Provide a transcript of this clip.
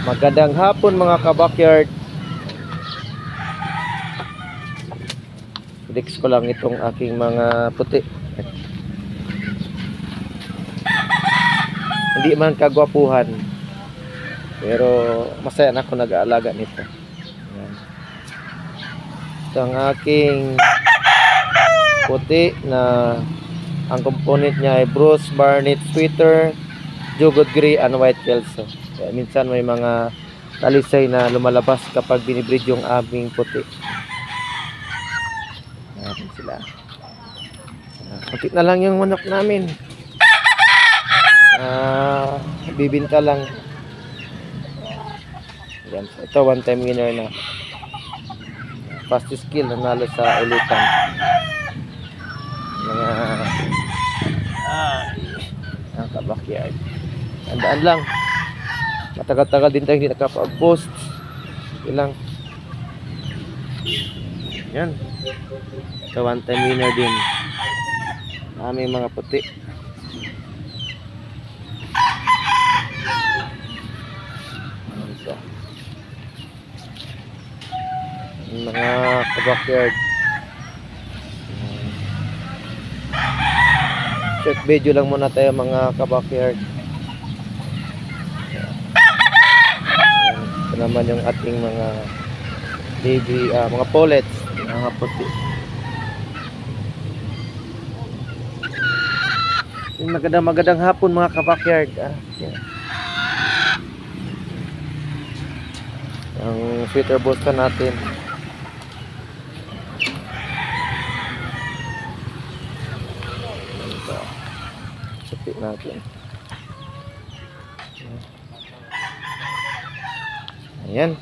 Magandang hapon mga kabakyard. Flex ko lang itong aking mga puti. Hindi man kagwapuhan, pero masaya na ako nag-aalaga nito. Ayan. Ito ang aking puti na ang component niya ay Bruce Barnett Sweater, Jugod Gray, and White Kelso. Kaya minsan may mga talisay na lumalabas kapag binibreed yung aming puti. Ayan sila. Kunti na lang yung manok namin. Bibinta lang. Ayan. Ito one time winner na. Fastest kill, nanalo sa ulitan. Mga ang kabakyard. Tandaan lang, matagal-tagal din tayo hindi nakapag-post. Ilang yan. Ito one time winner din. Aming mga puti. Ito. Yung mga kabakyard. Check video lang muna tayo mga kabakyard. Ito naman yung ating mga baby, mga pullets, mga puti. Yung magandang hapon mga kabakyard. Yan. Ang sweater Boston natin. Puti natin. Ayan.